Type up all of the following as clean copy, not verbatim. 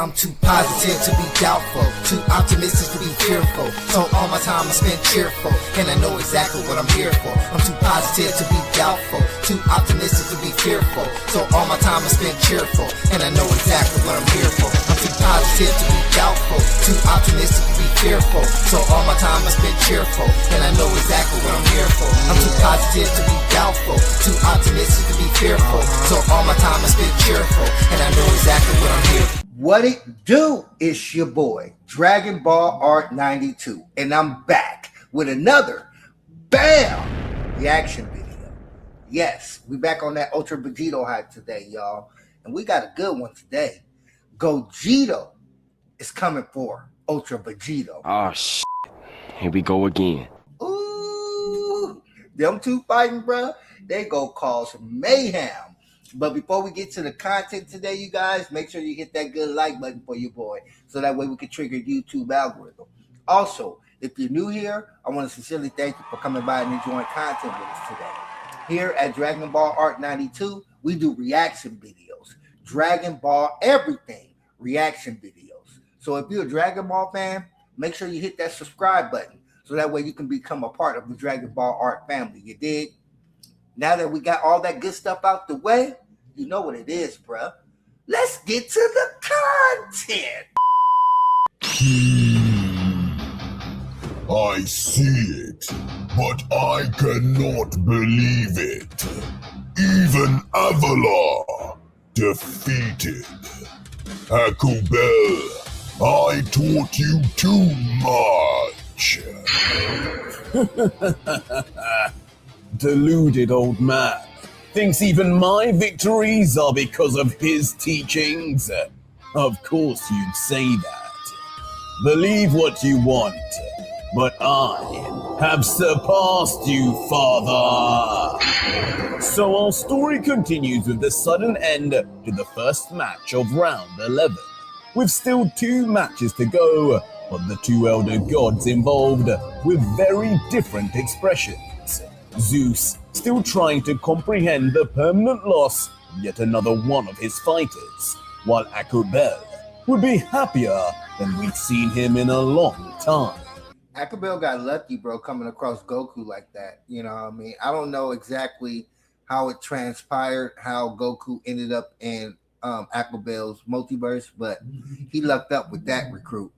I'm too positive to be doubtful, too optimistic to be fearful. So all my time I spend cheerful, and I know exactly what I'm here for. I'm too positive to be doubtful, too optimistic to be fearful. So all my time I spend cheerful, and I know exactly what I'm here for. I'm too positive to be doubtful, too optimistic to be fearful. So all my time I spend cheerful, and I know exactly what I'm here for. I'm too positive to be doubtful, too optimistic to be fearful. So all my time I spend cheerful, and I know exactly what I'm here for. What it do? It's your boy, Dragon Ball Art 92, and I'm back with another BAM reaction video. Yes, we back on that Ultra Vegito hype today, y'all, and we got a good one today. Gogito is coming for Ultra Vegito. Oh, shit. Here we go again. Ooh, them two fighting, bro, they go cause mayhem. But before we get to the content today, you guys, make sure you hit that good like button for your boy, so that way we can trigger YouTube algorithm. Also, if you're new here, I want to sincerely thank you for coming by and enjoying content with us today. Here at Dragon Ball Art 92, we do reaction videos. Dragon Ball everything reaction videos. So if you're a Dragon Ball fan, make sure you hit that subscribe button, so that way you can become a part of the Dragon Ball Art family. You dig? Now that we got all that good stuff out the way, you know what it is, bruh. Let's get to the content. I see it, but I cannot believe it. Even Avalar defeated. Akubel, I taught you too much. Deluded old man. Thinks even my victories are because of his teachings. Of course you'd say that. Believe what you want, but I have surpassed you, father. So our story continues with the sudden end to the first match of round 11. With still 2 matches to go, but the 2 elder gods involved with very different expressions. Zeus still trying to comprehend the permanent loss of yet another one of his fighters, while Akubel would be happier than we'd seen him in a long time. Akubel got lucky, bro, coming across Goku like that. You know what I mean? I don't know exactly how it transpired, how Goku ended up in Akubel's multiverse, but he lucked up with that recruit.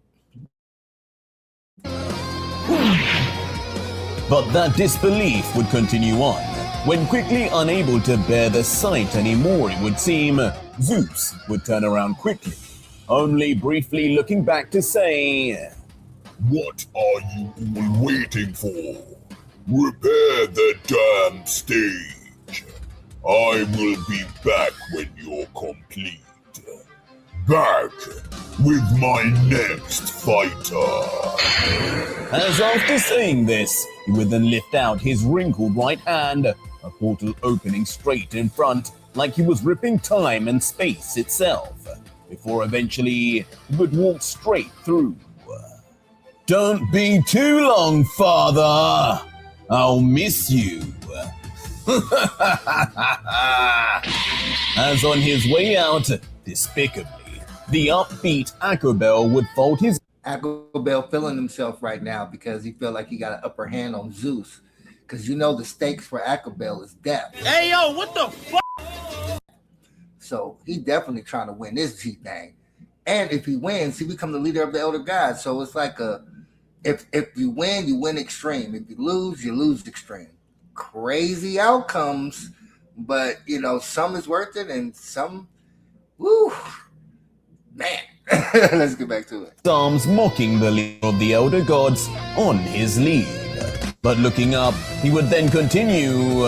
But that disbelief would continue on, when quickly unable to bear the sight anymore, it would seem, Zeus would turn around quickly, only briefly looking back to say, What are you all waiting for? Repair the damn stage. I will be back when you're complete. Back with my next fighter. As after saying this, he would then lift out his wrinkled right hand, a portal opening straight in front, like he was ripping time and space itself, before eventually he would walk straight through. Don't be too long, father. I'll miss you. As on his way out, despicably, the upbeat Akubel would fold his... Akubel feeling himself right now because he felt like he got an upper hand on Zeus. Because you know the stakes for Akubel is death. Hey, yo, what the fuck? So he definitely trying to win this G thing. And if he wins, he become the leader of the Elder Gods. So it's like if you win extreme. If you lose extreme. Crazy outcomes, but you know, some is worth it and some, woo, man. Let's get back to it. Arms mocking the leader of the Elder Gods on his lead. But looking up, he would then continue,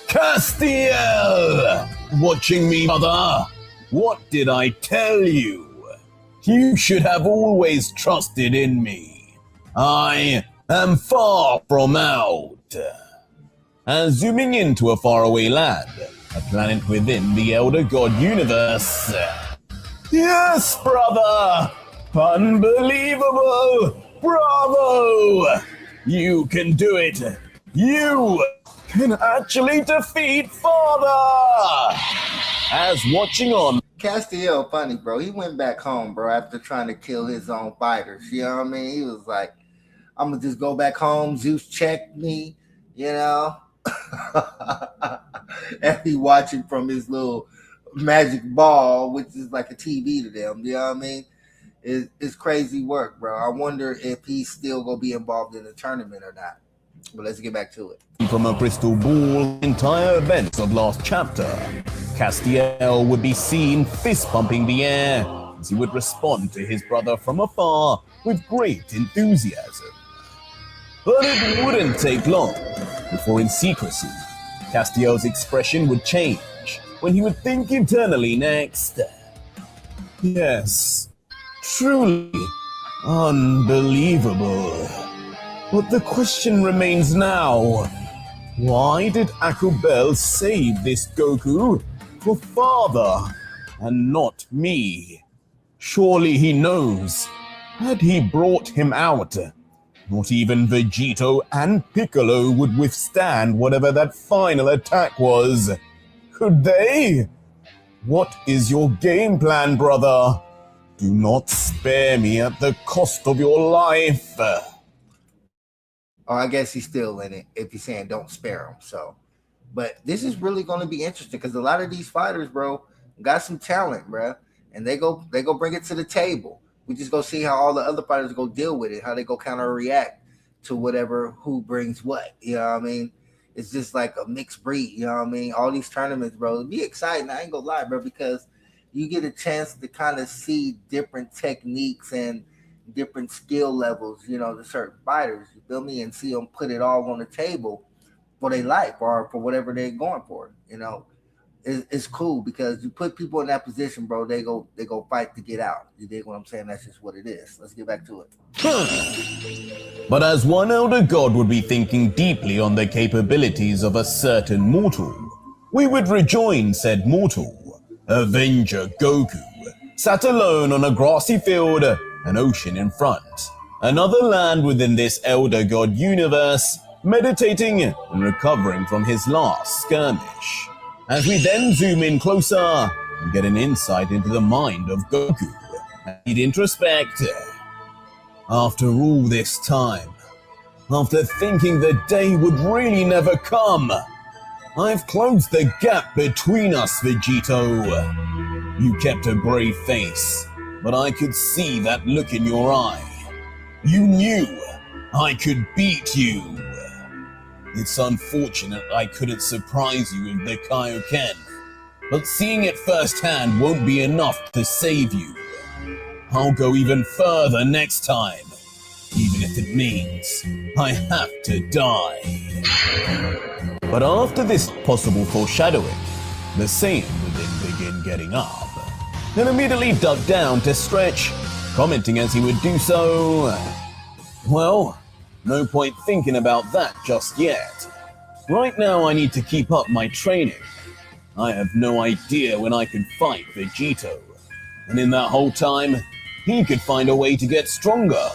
Castiel! Watching me, mother? What did I tell you? You should have always trusted in me. I am far from out. And zooming into a faraway land, a planet within the Elder God universe. Yes, brother! Unbelievable! Bravo! You can do it! You can actually defeat Father! As watching on, Castiel funny, bro. He went back home, bro, after trying to kill his own fighters. You know what I mean? He was like, I'm gonna just go back home. Zeus checked me, you know. And he watching from his little magic ball, which is like a TV to them. You know what I mean? It's crazy work, bro. I wonder if he's still gonna be involved in the tournament or not. But let's get back to it. From a crystal ball, entire events of last chapter, Castiel would be seen fist-pumping the air as he would respond to his brother from afar with great enthusiasm. But it wouldn't take long before, in secrecy, Castiel's expression would change when he would think internally next. Yes, truly unbelievable. But the question remains now, why did Akubel save this Goku for father and not me? Surely he knows. Had he brought him out, not even Vegito and Piccolo would withstand whatever that final attack was. Could they? What is your game plan, brother? Do not spare me at the cost of your life. Oh, I guess he's still in it if he's saying don't spare him. So, but this is really going to be interesting because a lot of these fighters, bro, got some talent, bro, and they go bring it to the table. We just go see how all the other fighters go deal with it, how they go counter react to whatever who brings what. You know what I mean? It's just like a mixed breed. You know what I mean? All these tournaments, bro, it'll be exciting. I ain't gonna lie, bro, because you get a chance to kind of see different techniques and different skill levels, you know, to certain fighters, you feel me, and see them put it all on the table for their life or for whatever they're going for. You know, it's cool because you put people in that position, bro. They go fight to get out. You dig what I'm saying? That's just what it is. Let's get back to it. But as one elder god would be thinking deeply on the capabilities of a certain mortal, we would rejoin said mortal, Avenger Goku, sat alone on a grassy field, an ocean in front, another land within this elder god universe, meditating and recovering from his last skirmish. As we then zoom in closer and get an insight into the mind of Goku, and he'd introspect. After all this time, after thinking the day would really never come, I've closed the gap between us, Vegito. You kept a brave face, but I could see that look in your eye. You knew I could beat you. It's unfortunate I couldn't surprise you with the Kaioken, but seeing it firsthand won't be enough to save you. I'll go even further next time, even if it means I have to die. But after this possible foreshadowing, the Saiyan would then begin getting up, and immediately ducked down to stretch, commenting as he would do so, well, no point thinking about that just yet. Right now I need to keep up my training. I have no idea when I can fight Vegito, and in that whole time, he could find a way to get stronger.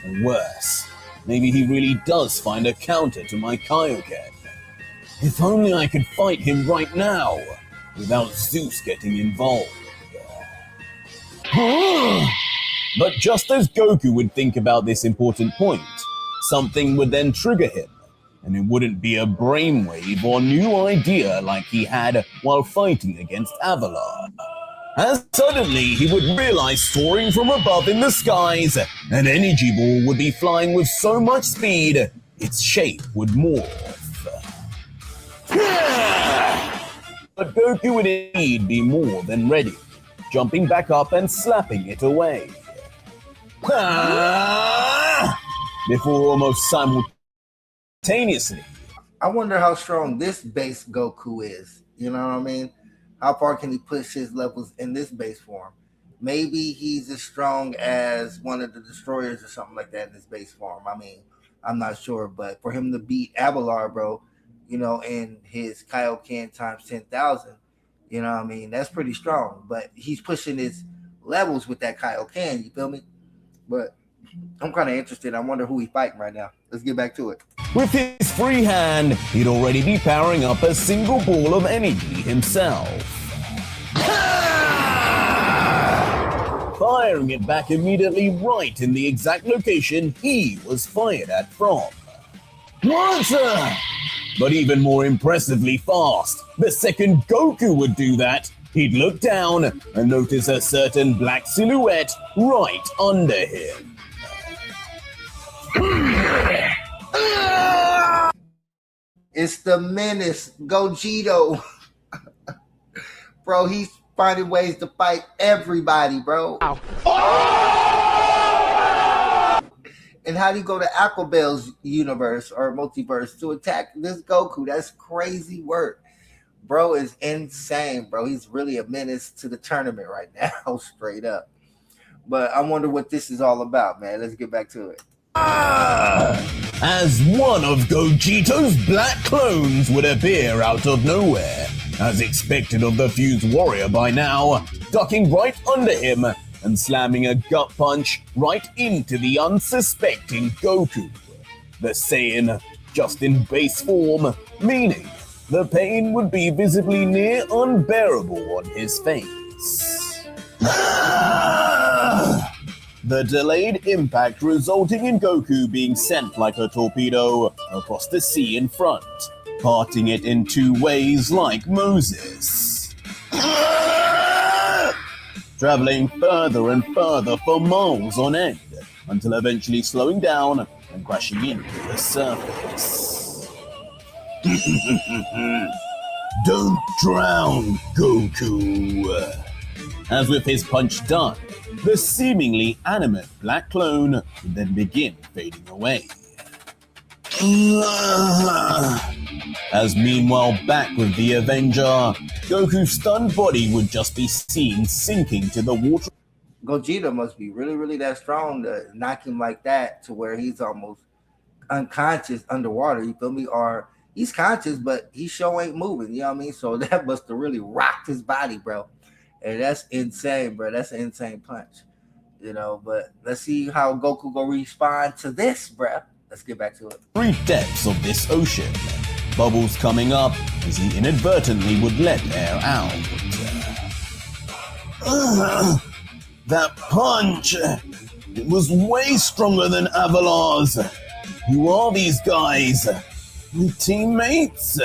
Or worse, maybe he really does find a counter to my Kaioken. If only I could fight him right now, without Zeus getting involved. But just as Goku would think about this important point, something would then trigger him, and it wouldn't be a brainwave or new idea like he had while fighting against Avalar. As suddenly he would realize soaring from above in the skies, an energy ball would be flying with so much speed, its shape would morph. But Goku would indeed be more than ready, jumping back up and slapping it away. Before almost simultaneously. I wonder how strong this base Goku is. You know what I mean? How far can he push his levels in this base form? Maybe he's as strong as one of the destroyers or something like that in his base form. I mean, I'm not sure, but for him to beat Avalar, bro, you know, in his Kaioken times 10,000, you know what I mean? That's pretty strong, but he's pushing his levels with that Kaioken, you feel me? But I'm kind of interested. I wonder who he's fighting right now. Let's get back to it. With his free hand, he'd already be powering up a single ball of energy himself. firing it back immediately right in the exact location he was fired at from. What? But even more impressively fast, the second Goku would do that, he'd look down and notice a certain black silhouette right under him. It's the menace, Gogito. Bro, he's finding ways to fight everybody, bro. And how do you go to Aquabell's universe or multiverse to attack this Goku? That's crazy work. Bro is insane, bro. He's really a menace to the tournament right now, straight up. But I wonder what this is all about, man. Let's get back to it. As one of Gogito's black clones would appear out of nowhere, as expected of the fused warrior by now, ducking right under him and slamming a gut punch right into the unsuspecting Goku. The Saiyan just in base form, meaning the pain would be visibly near unbearable on his face. The delayed impact resulting in Goku being sent like a torpedo across the sea in front, parting it in two ways like Moses. Traveling further and further for miles on end, until eventually slowing down and crashing into the surface. Don't drown, Goku. As with his punch done, the seemingly animate black clone would then begin fading away. As meanwhile back with the Avenger, Goku's stunned body would just be seen sinking to the water. Gogito must be really, really that strong to knock him like that to where he's almost unconscious underwater, you feel me? Or he's conscious, but he sure ain't moving, you know what I mean? So that must have really rocked his body, bro. And that's insane, bro. That's an insane punch, you know? But let's see how Goku gonna respond to this, bro. Let's get back to it. Three depths of this ocean, bubbles coming up as he inadvertently would let air out. That punch! It was way stronger than Avalar's. Who are these guys? My teammates?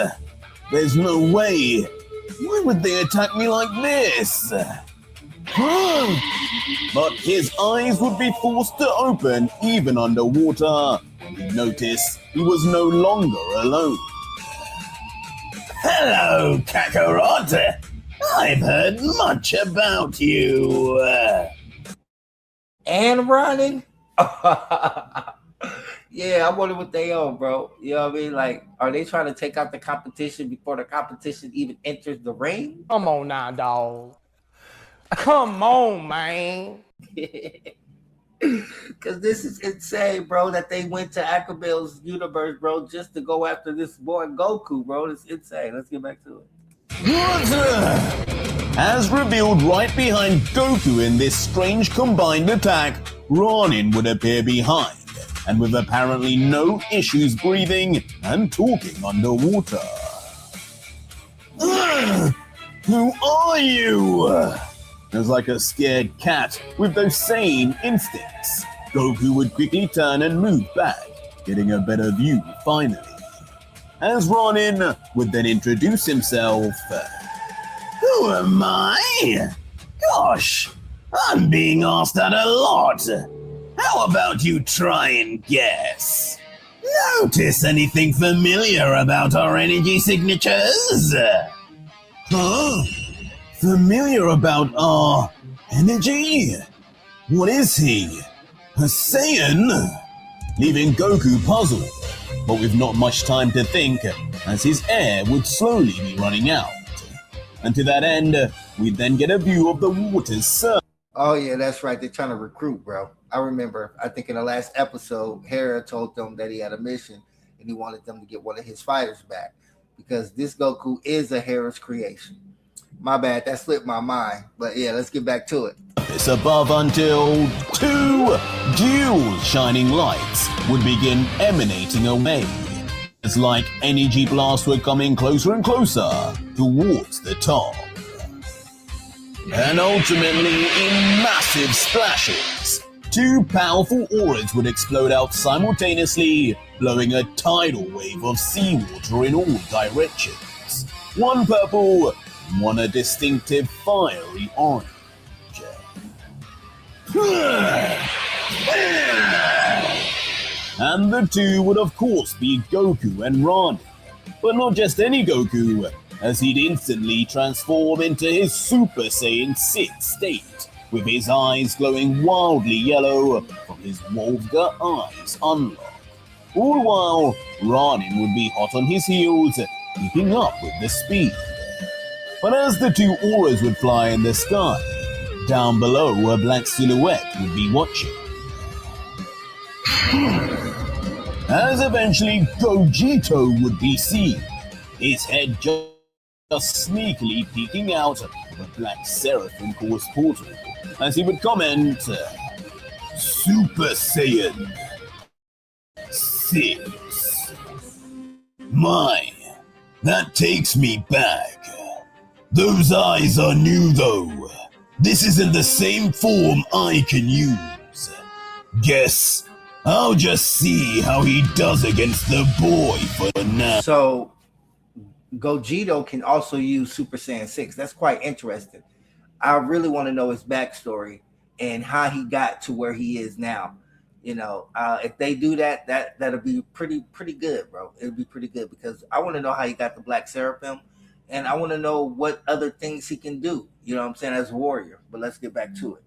There's no way. Why would they attack me like this? But his eyes would be forced to open even underwater when he noticed he was no longer alone. Hello, Kakarot. I've heard much about you. And running? Yeah, I wonder what they on, bro. You know what I mean? Like, are they trying to take out the competition before the competition even enters the ring? Come on now, dog. Come on, man. Because this is insane, bro, that they went to Aquabell's universe, bro, just to go after this boy Goku, bro. It's insane. Let's get back to it. As revealed right behind Goku in this strange combined attack, Ronin would appear behind, and with apparently no issues breathing and talking underwater. Who are you? As like a scared cat with those same instincts, Goku would quickly turn and move back, getting a better view finally. As Ronin would then introduce himself. Who am I? Gosh, I'm being asked that a lot. How about you try and guess? Notice anything familiar about our energy signatures? Huh? Familiar about our energy? What is he? A Saiyan? Leaving Goku puzzled, but with not much time to think, as his air would slowly be running out. And to that end, we'd then get a view of the water's surface. Oh, yeah, that's right. They're trying to recruit, bro. I remember, I think in the last episode, Hera told them that he had a mission and he wanted them to get one of his fighters back because this Goku is a Hera's creation. My bad, that slipped my mind. But yeah, let's get back to it. It's above until two dual shining lights would begin emanating away. It's like energy blasts were coming closer and closer towards the top. And ultimately, in massive splashes, two powerful auras would explode out simultaneously, blowing a tidal wave of seawater in all directions. One purple, one a distinctive fiery orange. And the two would of course be Goku and Ron. But not just any Goku, as he'd instantly transform into his Super Saiyan 6 state, with his eyes glowing wildly yellow from his Wolfga eyes unlocked. All the while, Ranin would be hot on his heels, keeping up with the speed. But as the two auras would fly in the sky, down below a black silhouette would be watching. As eventually Gogito would be seen, his head just sneakily peeking out of a black seraphim course portal, as he would comment, Super Saiyan 6. My, that takes me back. Those eyes are new though. This isn't the same form I can use. Guess I'll just see how he does against the boy for now. So Gogito can also use Super Saiyan 6. That's quite interesting. I really want to know his backstory and how he got to where he is now. You know, if they do that, that'll be pretty good, bro. It'll be pretty good because I want to know how he got the Black Seraphim, and I want to know what other things he can do. You know what I'm saying, as a warrior. But let's get back to it.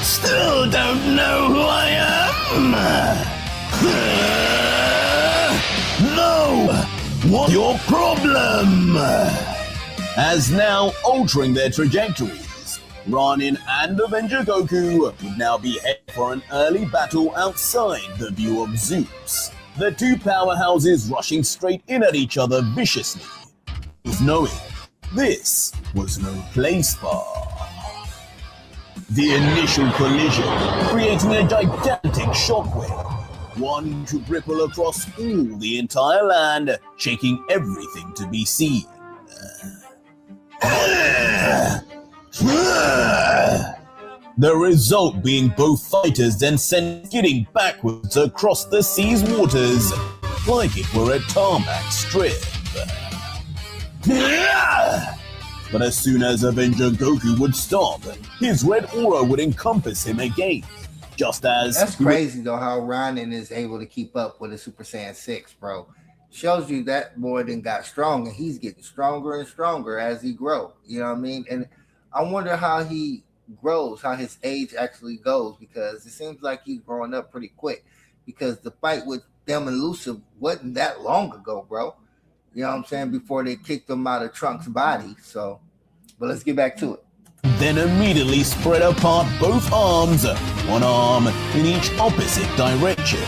Still don't know who I am. No! What's your problem? As now altering their trajectories, Ranin and Avenger Goku would now be headed for an early battle outside the view of Zeus. The two powerhouses rushing straight in at each other viciously, with knowing this was no play spa. The initial collision creating a gigantic shockwave, one to ripple across all the entire land, shaking everything to be seen. The result being both fighters then sent skidding backwards across the sea's waters like it were a tarmac strip. But as soon as Avenger Goku would stop, his red aura would encompass him again, just as... That's crazy though, how Ranin is able to keep up with a Super Saiyan 6, bro. Shows you that boy then got strong, and he's getting stronger and stronger as he grows. You know what I mean? And I wonder how he grows, how his age actually goes, because it seems like he's growing up pretty quick, because the fight with them and Lucifer wasn't that long ago, bro. You know what I'm saying? Before they kicked him out of Trunks' body. So, but let's get back to it. Then immediately spread apart both arms, one arm in each opposite direction.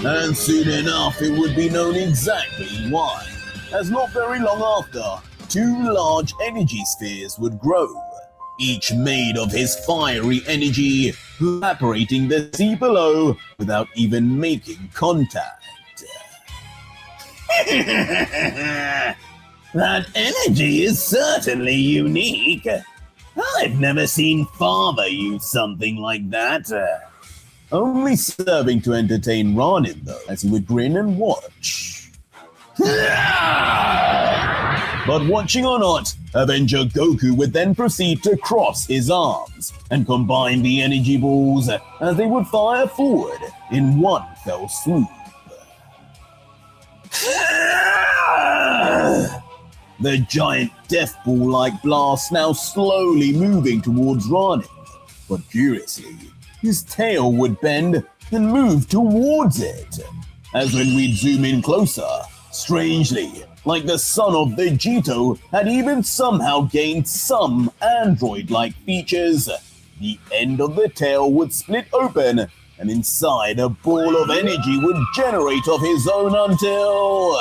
And soon enough it would be known exactly why, as not very long after, two large energy spheres would grow, each made of his fiery energy, evaporating the sea below without even making contact. That energy is certainly unique. I've never seen Father use something like that. Only serving to entertain Ranin, though, as he would grin and watch. But watching or not, Avenger Goku would then proceed to cross his arms and combine the energy balls as they would fire forward in one fell swoop. The giant death ball-like blast now slowly moving towards Ranin, but curiously, his tail would bend and move towards it. As when we'd zoom in closer, strangely, like the son of Vegito had even somehow gained some android-like features, the end of the tail would split open, and inside a ball of energy would generate of his own until...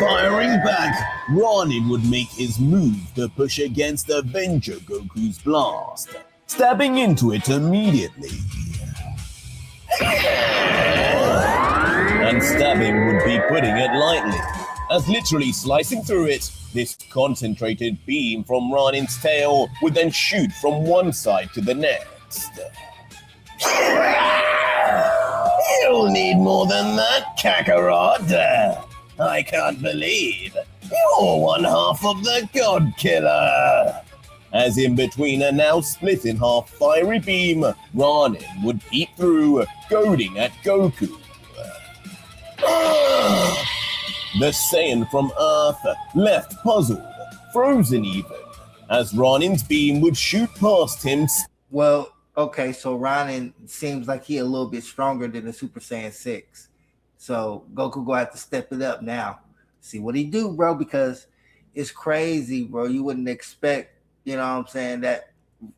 Firing back, Ranin would make his move to push against Avenger Goku's blast. stabbing into it immediately. And stabbing would be putting it lightly, as literally slicing through it, this concentrated beam from Ranin's tail would then shoot from one side to the next. You'll need more than that, Kakarot. I can't believe you're one half of the God Killer. As in between a now split in half fiery beam, Ranin would peek through, goading at Goku. The Saiyan from Earth left puzzled, frozen even, as Ranin's beam would shoot past him. Well, okay, so Ranin seems like he a little bit stronger than the Super Saiyan 6. So Goku gonna have to step it up now. See what he do, bro, because it's crazy, bro. You wouldn't expect, you know what I'm saying, that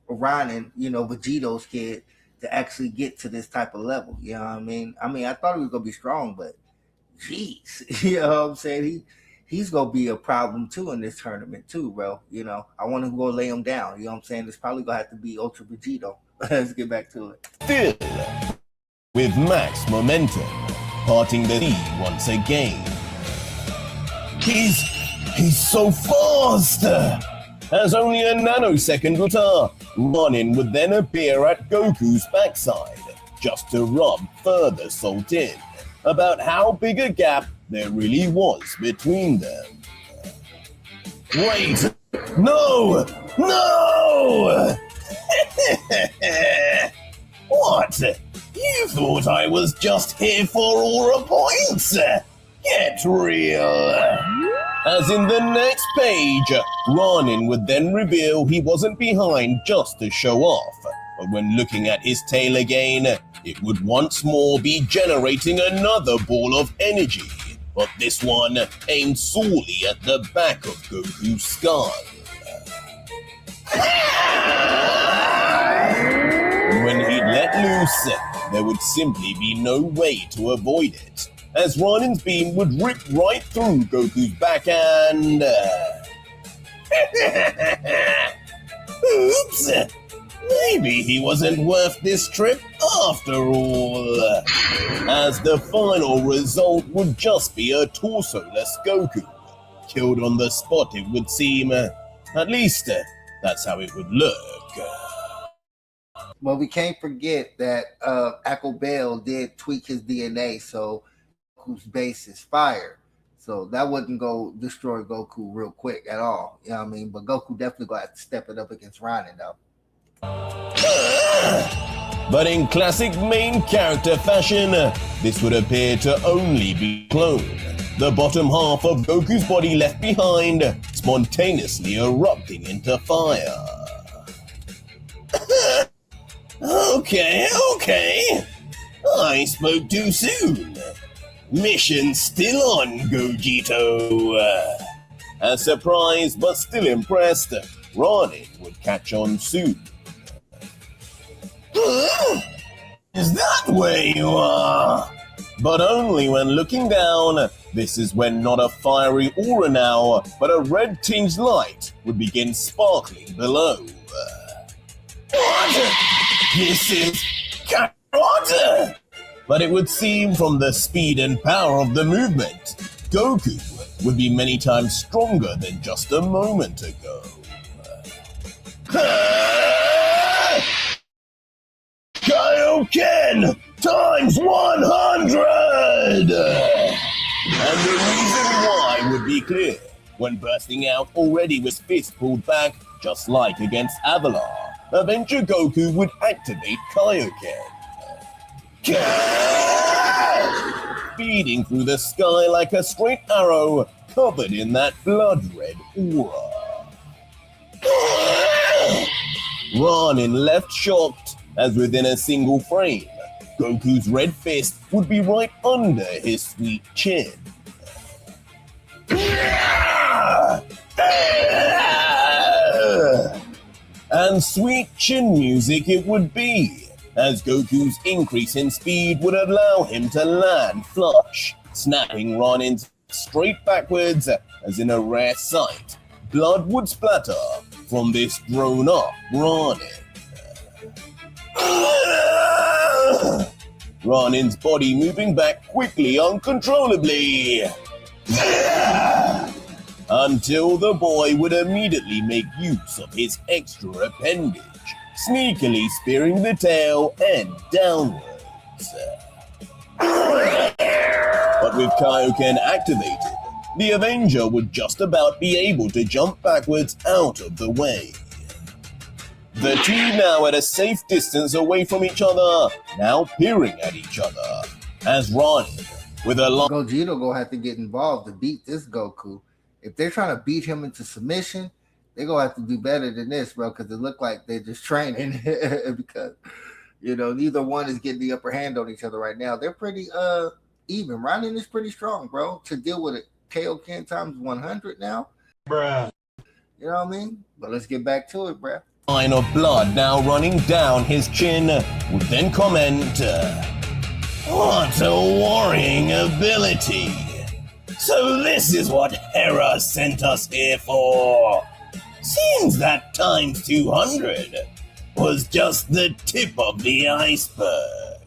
Ranin, you know, Vegito's kid, to actually get to this type of level. You know what I mean? I thought he was gonna be strong, but jeez, you know what I'm saying? He's gonna be a problem too in this tournament too, bro. You know, I want to go lay him down. You know what I'm saying? It's probably gonna have to be Ultra Vegito. Let's get back to it. Still, with max momentum, parting the sea once again. He's so fast! As only a nanosecond later, Ranin would then appear at Goku's backside, just to rub further salt in about how big a gap there really was between them. Wait! No! No! What? You thought I was just here for aura points? Get real! As in the next page, Ranin would then reveal he wasn't behind just to show off, but when looking at his tail again, it would once more be generating another ball of energy, but this one aimed solely at the back of Goku's skull. When he'd let loose, there would simply be no way to avoid it, as Ranin's beam would rip right through Goku's back and... Oops! Maybe he wasn't worth this trip after all, as the final result would just be a torso-less Goku, killed on the spot it would seem. At least, that's how it would look. Well, we can't forget that Echo Bell did tweak his DNA, so Goku's base is fire. So that wouldn't go destroy Goku real quick at all. You know what I mean? But Goku definitely gonna have to step it up against Ranin, though. But in classic main character fashion, this would appear to only be clone. The bottom half of Goku's body left behind, spontaneously erupting into fire. Okay. I spoke too soon. Mission still on, Gogito. As surprised but still impressed, Ranin would catch on soon. Is that where you are? But only when looking down. This is when not a fiery aura now, but a red-tinged light would begin sparkling below. What? This is Kakarot! But it would seem from the speed and power of the movement, Goku would be many times stronger than just a moment ago. Kaioken times 100! And the reason why would be clear. When bursting out already with fist pulled back, just like against Avalar, Avenger Goku would activate Kaioken. Speeding through the sky like a straight arrow, covered in that blood-red aura. Ranin left shocked, as within a single frame, Goku's red fist would be right under his sweet chin. And sweet chin music it would be, as Goku's increase in speed would allow him to land flush, snapping Ranin's straight backwards as in a rare sight. Blood would splatter from this grown-up Ranin. Ronin's body moving back quickly, uncontrollably. Until the boy would immediately make use of his extra appendage, sneakily spearing the tail and downwards. But with Kaioken activated, the Avenger would just about be able to jump backwards out of the way. The two now at a safe distance away from each other, now peering at each other, as Ronin, with a Gogito gonna have to get involved to beat this Goku. If they're trying to beat him into submission, they're gonna have to do better than this, bro, because it look like they're just training because neither one is getting the upper hand on each other right now. They're pretty even. Ronin is pretty strong, bro, to deal with it. Kaioken times 100 now. Bruh. You know what I mean? But let's get back to it, bruh. line of blood now running down his chin, would then comment, "What a worrying ability! So this is what Hera sent us here for. Seems that times 200 was just the tip of the iceberg."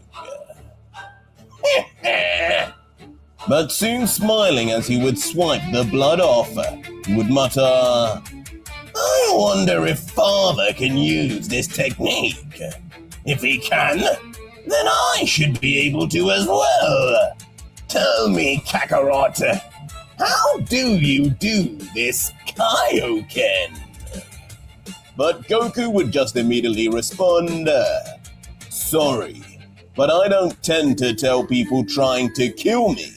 But soon smiling as he would swipe the blood off, he would mutter, "I wonder if Father can use this technique. If he can, then I should be able to as well. Tell me, Kakarot, how do you do this Kaioken?" But Goku would just immediately respond, "Sorry, but I don't tend to tell people trying to kill me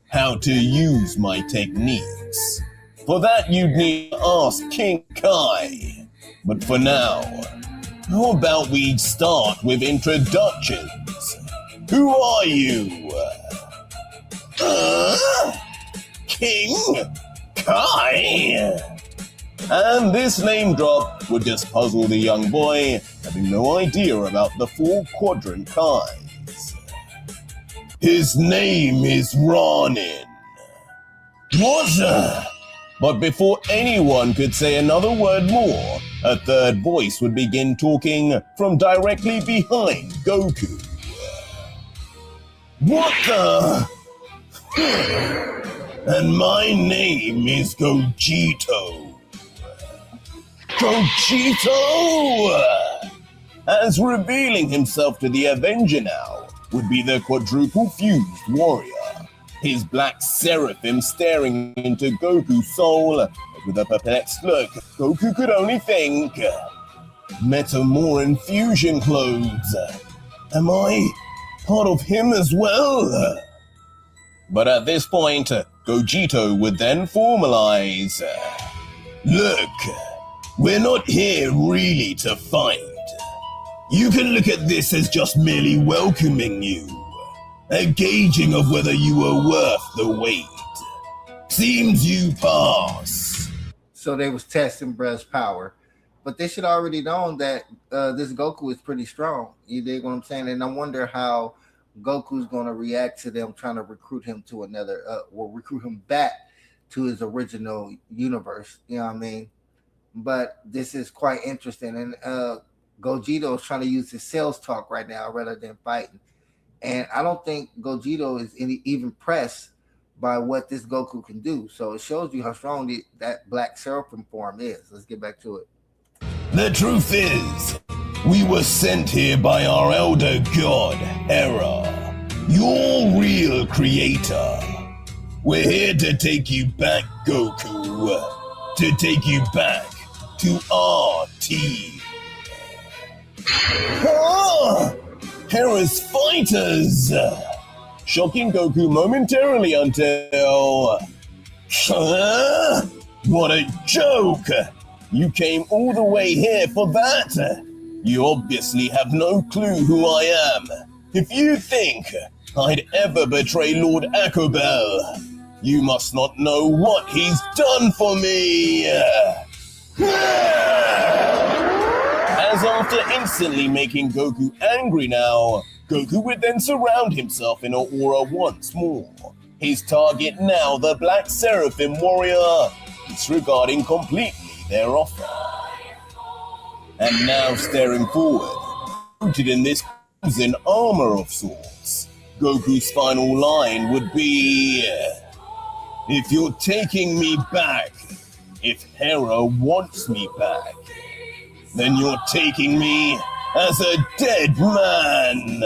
how to use my techniques. For that you'd need to ask King Kai. But for now, how about we start with introductions? Who are you?" King Kai? And this name drop would just puzzle the young boy, having no idea about the full quadrant Kais. "His name is Ronin." What? But before anyone could say another word more, a third voice would begin talking from directly behind Goku. "What the? And my name is Gogito." Gogito! As revealing himself to the Avenger now would be the quadruple fused warrior, his black seraphim staring into Goku's soul with a perplexed look. Goku could only think, Metamoran fusion clothes. Am I part of him as well? But at this point, Gogito would then formalize, "Look, we're not here really to fight. You can look at this as just merely welcoming you, a gauging of whether you are worth the wait. Seems you pass." So they was testing Bruh's power. But they should already known that this Goku is pretty strong. You dig what I'm saying? And I wonder how Goku's going to react to them trying to recruit him to another, or recruit him back to his original universe. You know what I mean? But this is quite interesting. And Gogito is trying to use his sales talk right now rather than fighting. And I don't think Gogito is even pressed by what this Goku can do. So it shows you how strong that Black Seraphim form is. Let's get back to it. "The truth is, we were sent here by our elder god, Hera, your real creator. We're here to take you back, Goku, to take you back to our team." Hera's fighters! Shocking Goku momentarily until... What a joke! You came all the way here for that? You obviously have no clue who I am. If you think I'd ever betray Lord Akobel, you must not know what he's done for me! As after instantly making Goku angry now, Goku would then surround himself in an aura once more. His target now the Black Seraphim warrior, disregarding completely their offer. And now staring forward, rooted in this crimson armor of sorts, Goku's final line would be, if you're taking me back, if Hera wants me back, then you're taking me as a dead man.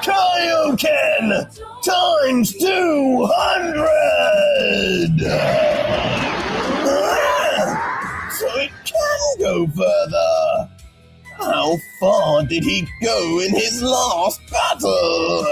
Kaioken times 200! So it can go further. How far did he go in his last battle?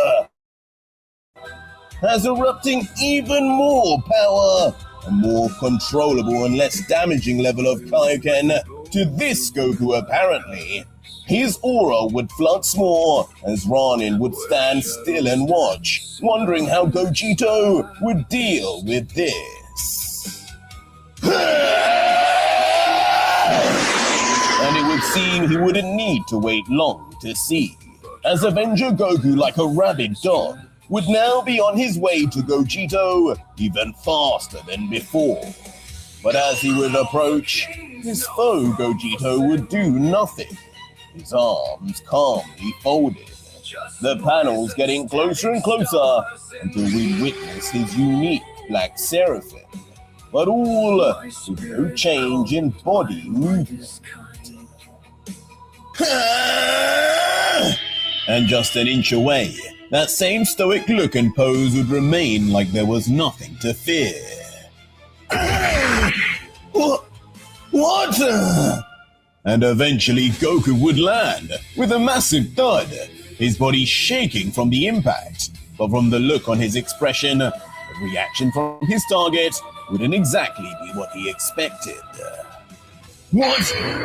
As erupting even more power, a more controllable and less damaging level of Kaioken to this Goku apparently, his aura would flux more as Ronin would stand still and watch, wondering how Gogito would deal with this. And it would seem he wouldn't need to wait long to see, as Avenger Goku, like a rabid dog, would now be on his way to Gogito even faster than before. But as he would approach, his foe Gogito would do nothing, his arms calmly folded, the panels getting closer and closer until we witness his unique black seraphim, but all with no change in body movement. And just an inch away, that same stoic look and pose would remain like there was nothing to fear. What? And eventually Goku would land with a massive thud, his body shaking from the impact. But from the look on his expression, the reaction from his target wouldn't exactly be what he expected. What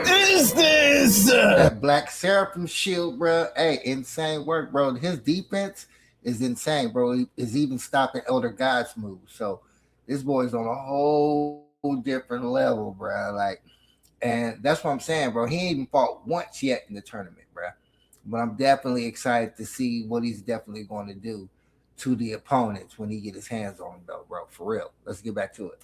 is this? That Black Seraphim shield, bro. Hey, insane work, bro. His defense is insane, bro. He is even stopping Elder God's moves. So this boy's on a whole different level, bro. Like, and that's what I'm saying, bro. He ain't even fought once yet in the tournament, bro. But I'm definitely excited to see what he's definitely going to do to the opponents when he get his hands on them, though, bro. For real. Let's get back to it.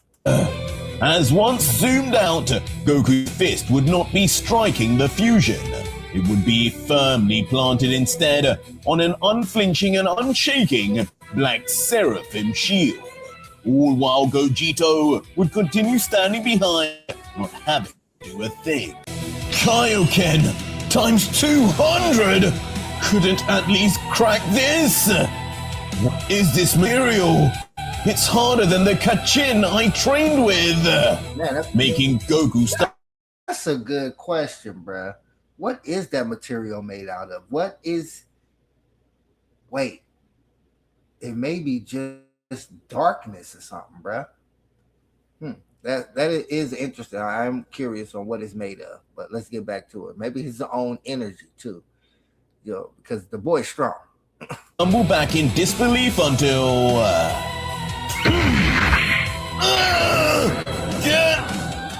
As once zoomed out, Goku's fist would not be striking the fusion. It would be firmly planted instead on an unflinching and unshaking Black Seraphim shield. All while Gogito would continue standing behind, not having to do a thing. Kaioken times 200! Couldn't at least crack this? What is this material? It's harder than the Kachin I trained with. Man, making Goku stop. That's a good question, bruh. What is that material made out of? What is... Wait. It may be just darkness or something, bruh. That is interesting. I'm curious on what it's made of. But let's get back to it. Maybe his own energy, too. Yo, because the boy's strong. Stumble back in disbelief until... Get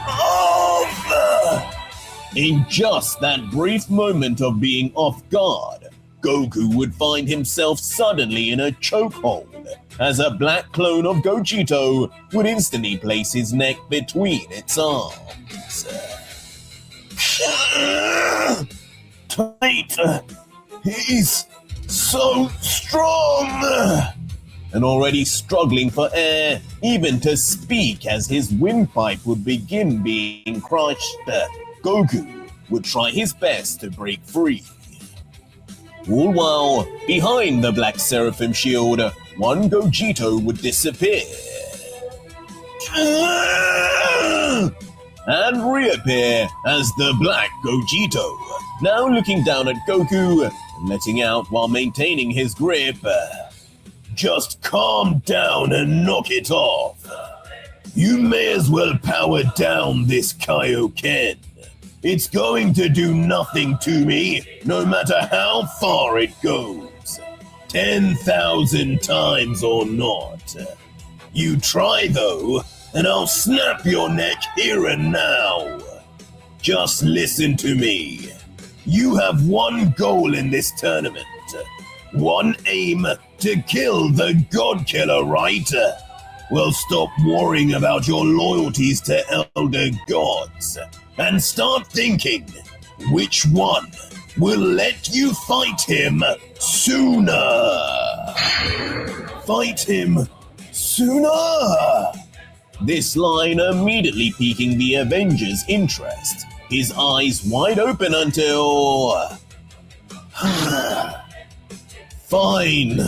off! In just that brief moment of being off guard, Goku would find himself suddenly in a chokehold as a black clone of Gogito would instantly place his neck between its arms. Tight! He's so strong! And already struggling for air, even to speak as his windpipe would begin being crushed, Goku would try his best to break free. All while, behind the Black Seraphim shield, one Gogito would disappear. And reappear as the Black Gogito, now looking down at Goku, and letting out while maintaining his grip. Just calm down and knock it off. You may as well power down this Kaioken. It's going to do nothing to me, no matter how far it goes. 10,000 times or not. You try though, and I'll snap your neck here and now. Just listen to me. You have one goal in this tournament. One aim to kill the God Killer, right? Well, stop worrying about your loyalties to Elder Gods and start thinking which one will let you fight him sooner. Fight him sooner. This line immediately piquing the Avengers' interest, his eyes wide open until... Fine.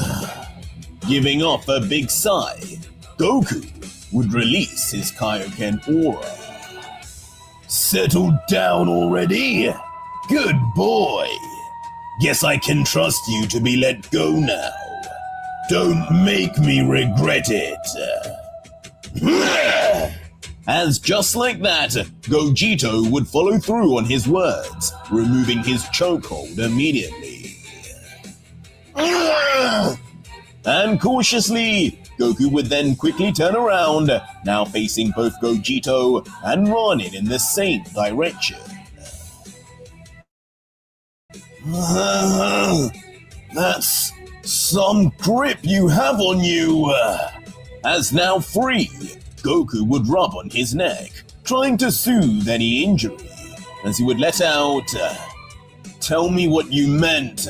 Giving off a big sigh, Goku would release his Kaioken aura. Settled down already? Good boy. Guess I can trust you to be let go now. Don't make me regret it. As just like that, Gogito would follow through on his words, removing his chokehold immediately. And cautiously, Goku would then quickly turn around, now facing both Gogito and running in the same direction. That's some grip you have on you. As now free, Goku would rub on his neck, trying to soothe any injury, as he would let out, "Tell me what you meant.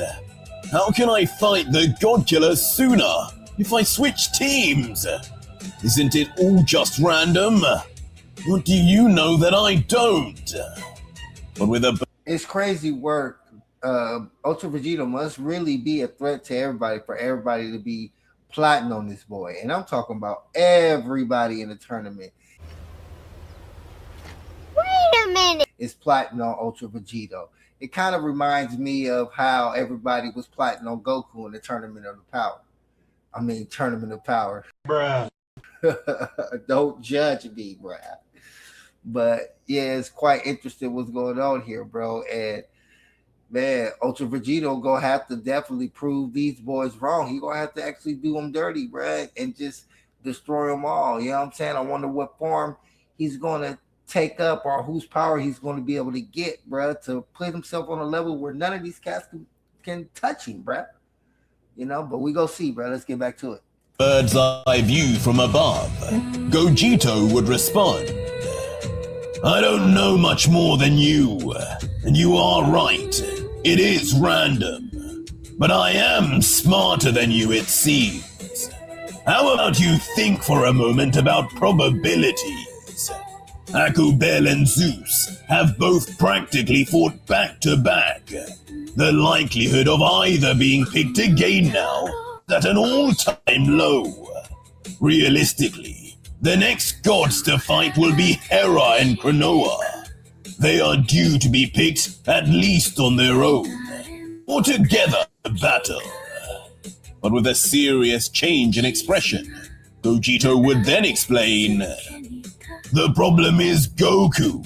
How can I fight the God Killer sooner if I switch teams? Isn't it all just random? What do you know that I don't?" But with a... It's crazy work. Ultra Vegito must really be a threat to everybody for everybody to be plotting on this boy. And I'm talking about everybody in the tournament. Wait a minute. Is plotting on Ultra Vegito. It kind of reminds me of how everybody was plotting on Goku in the Tournament of Power. Bruh. Don't judge me, bruh. But yeah, it's quite interesting what's going on here, bro. And man, Ultra Vegito gonna have to definitely prove these boys wrong. He gonna have to actually do them dirty, bruh, and just destroy them all. You know what I'm saying? I wonder what form he's gonna take up or whose power he's going to be able to get, bruh, to put himself on a level where none of these cats can touch him, bruh. You know, but we go see, bruh. Let's get back to it. Bird's eye view from above, Gogito would respond. I don't know much more than you, and you are right. It is random, but I am smarter than you, it seems. How about you think for a moment about probabilities? Akubel and Zeus have both practically fought back-to-back. The likelihood of either being picked again now is at an all-time low. Realistically, the next gods to fight will be Hera and Cronoa. They are due to be picked at least on their own, or together to battle. But with a serious change in expression, Gogito would then explain... The problem is Goku.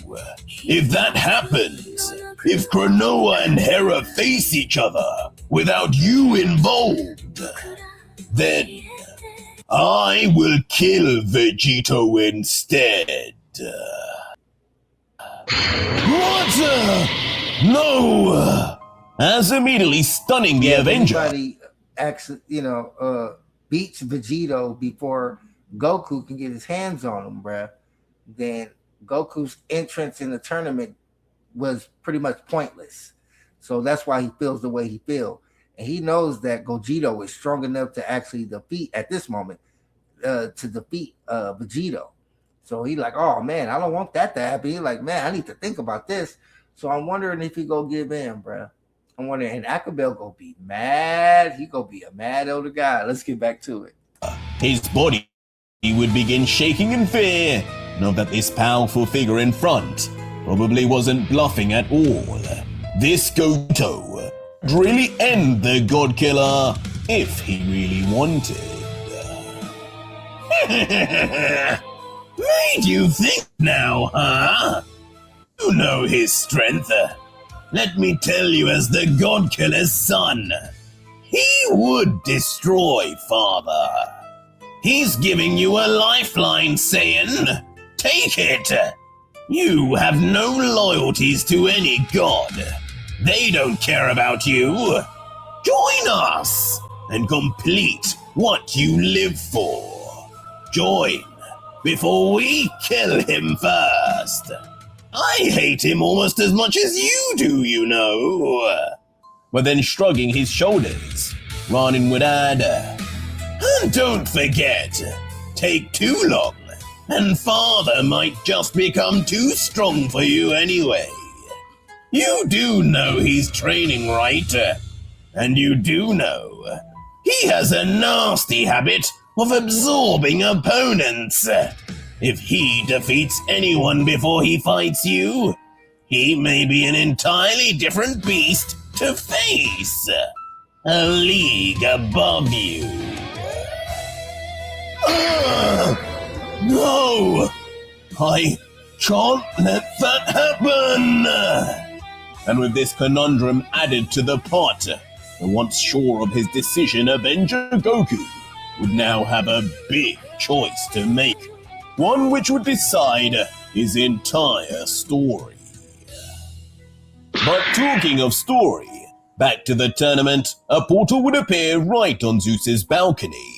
If that happens, if Cronoa and Hera face each other without you involved, then I will kill Vegito instead. What? No! As immediately stunning the Avenger. Everybody actually, beats Vegito before Goku can get his hands on him, bruh. Then Goku's entrance in the tournament was pretty much pointless. So that's why he feels the way he feels. And he knows that Gogito is strong enough to actually defeat, at this moment, Vegito. So he's like, oh, man, I don't want that to happen. He's like, man, I need to think about this. So I'm wondering if he go give in, bro. I'm wondering, and Akabel go be mad. He go be a mad older guy. Let's get back to it. His body would begin shaking in fear. Know that this powerful figure in front probably wasn't bluffing at all. This Gogito would really end the God Killer if he really wanted. Made you think now, huh? You know his strength. Let me tell you, as the God Killer's son, he would destroy Father. He's giving you a lifeline, saying, take it. You have no loyalties to any god. They don't care about you. Join us and complete what you live for. Join before we kill him first. I hate him almost as much as you do, you know. But then shrugging his shoulders, Ronin would add, and don't forget, take too long, and father might just become too strong for you anyway. You do know he's training, right? And you do know he has a nasty habit of absorbing opponents. If he defeats anyone before he fights you, he may be an entirely different beast to face. A league above you. No! I can't let that happen! And with this conundrum added to the pot, the once sure of his decision Avenger Goku would now have a big choice to make. One which would decide his entire story. But talking of story, back to the tournament, a portal would appear right on Zeus's balcony.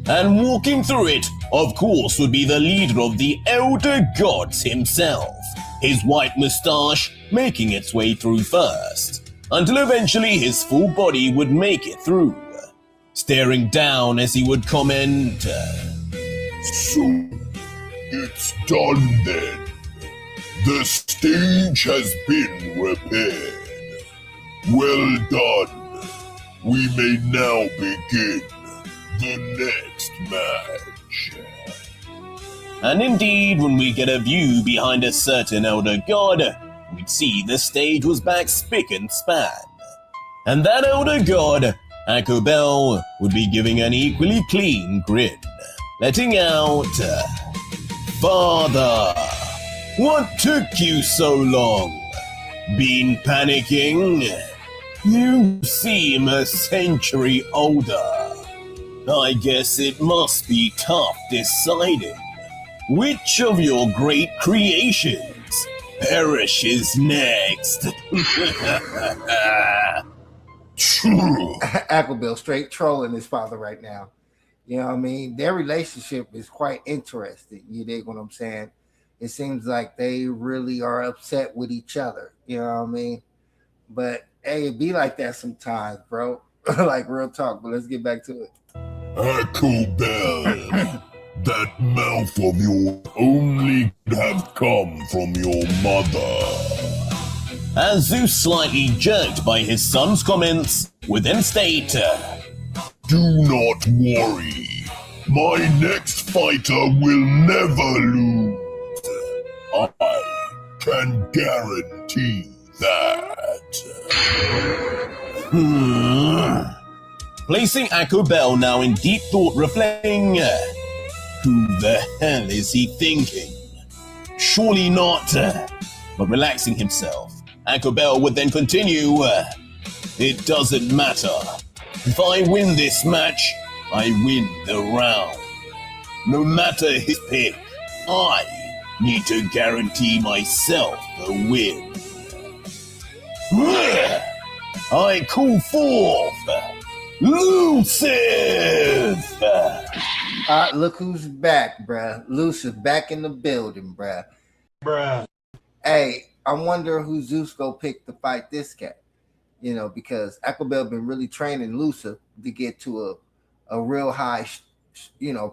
And walking through it, of course, would be the leader of the Elder Gods himself, his white moustache making its way through first, until eventually his full body would make it through, staring down as he would comment, So, it's done then. The stage has been repaired. Well done. We may now begin the next match. And indeed, when we get a view behind a certain Elder God, we'd see the stage was back spick and span. And that Elder God, Echo Bell, would be giving an equally clean grin, letting out, Father, what took you so long? Been panicking? You seem a century older. I guess it must be tough deciding which of your great creations perishes next. Aquabill straight trolling his father right now. You know what I mean? Their relationship is quite interesting. You dig what I'm saying? It seems like they really are upset with each other. You know what I mean? But hey, it be like that sometimes, bro. Like real talk. But let's get back to it. Echo Bell, that mouth of yours only could have come from your mother. As Zeus, slightly jerked by his son's comments, would then state, Do not worry. My next fighter will never lose. I can guarantee that. Placing Echo Bell now in deep thought, reflecting, who the hell is he thinking? Surely not. But relaxing himself, Echo Bell would then continue, it doesn't matter. If I win this match, I win the round. No matter his pick, I need to guarantee myself the win. I call forth Lucifer! Look who's back, bruh. Lucifer back in the building, bruh. Hey, I wonder who Zeus go pick to fight this cat. You know, because Aquabell been really training Lucifer to get to a real high,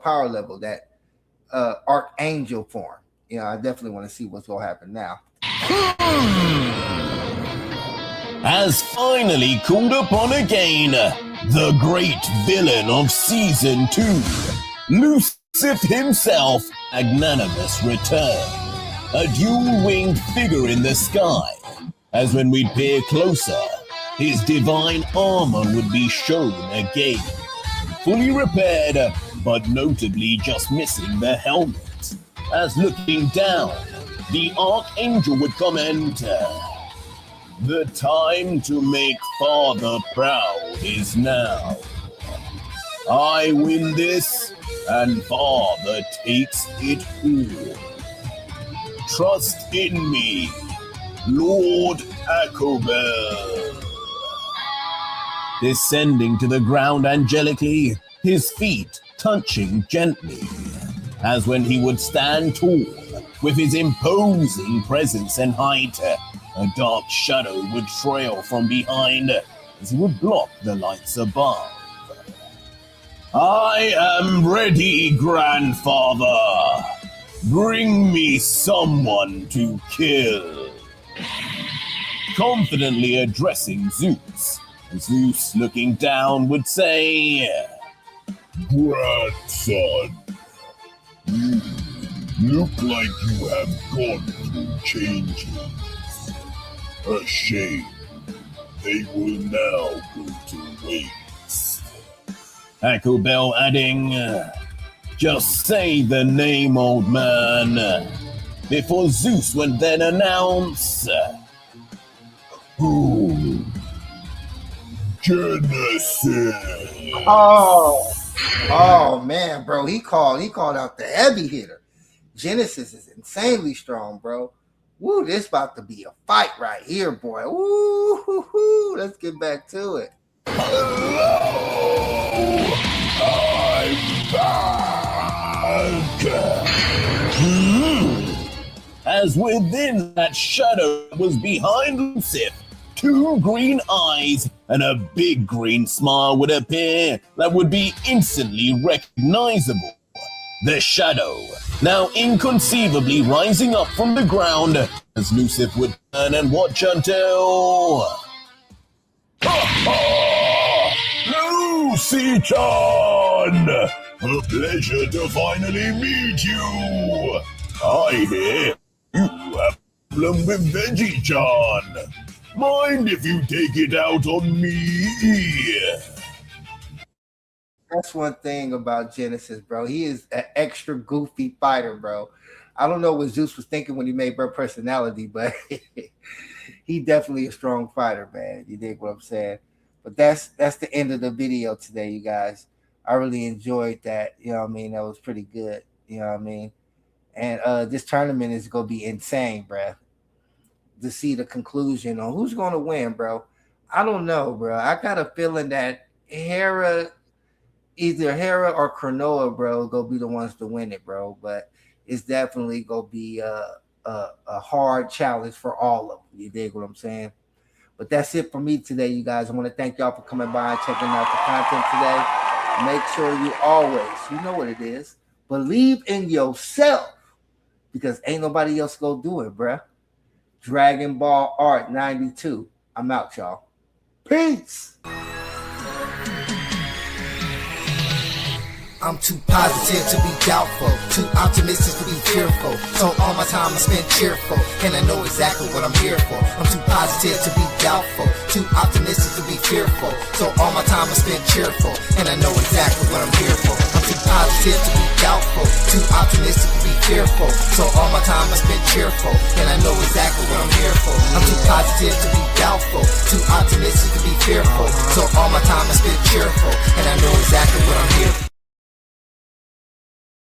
power level, that archangel form. You know, I definitely want to see what's going to happen now. Has finally called upon again the great villain of Season 2, Lucifer himself, Agnanimous return. A dual-winged figure in the sky, as when we peer closer, his divine armor would be shown again, fully repaired, but notably just missing the helmet. As looking down, the Archangel would comment, the time to make Father proud is now. I win this, and Father takes it all. Trust in me, Lord Aquabell. Descending to the ground angelically, his feet touching gently, as when he would stand tall with his imposing presence and height, A dark shadow would trail from behind as it would block the lights above. I am ready, grandfather. Bring me someone to kill. Confidently addressing Zeus, Zeus looking down would say, Grandson, you look like you have gone through changes. A shame. They will now go to waste. Echo Bell adding, just say the name, old man. Before Zeus would then announce, Who? Genesis. Oh man, bro. He called out the heavy hitter. Genesis is insanely strong, bro. Woo, this about to be a fight right here, boy. Woo, hoo, hoo. Let's get back to it. I'm back. As within that shadow was behind Lucifer, two green eyes and a big green smile would appear that would be instantly recognizable. The shadow, now inconceivably rising up from the ground, as Lucifer would turn and watch until... Lucy-chan! A pleasure to finally meet you! I hear you have a problem with Vegito-chan. Mind if you take it out on me? That's one thing about Genesis, bro. He is an extra goofy fighter, bro. I don't know what Zeus was thinking when he made Bro personality, but he definitely a strong fighter, man. You dig what I'm saying? But that's the end of the video today, you guys. I really enjoyed that. You know what I mean? That was pretty good. You know what I mean? And this tournament is going to be insane, bro. To see the conclusion on who's going to win, bro. I don't know, bro. I got a feeling that either Hera or Cronoa, bro, gonna be the ones to win it, bro. But it's definitely gonna be a hard challenge for all of them. You dig what I'm saying? But that's it for me today, you guys. I want to thank y'all for coming by and checking out the content today. Make sure you always, you know what it is, believe in yourself, because ain't nobody else gonna do it, bro. Dragon Ball Art 92. I'm out, y'all. Peace. I'm too positive to be doubtful, too optimistic to be fearful. So all my time I spend cheerful, and I know exactly what I'm here for. I'm too positive to be doubtful, too optimistic to be fearful. So all my time I spend cheerful, and I know exactly what I'm here for. I'm too positive to be doubtful, too optimistic to be fearful. So all my time I spend cheerful, and I know exactly what I'm here for. I'm too positive to be doubtful, too optimistic to be fearful. So all my time I spend cheerful, and I know exactly what I'm here for.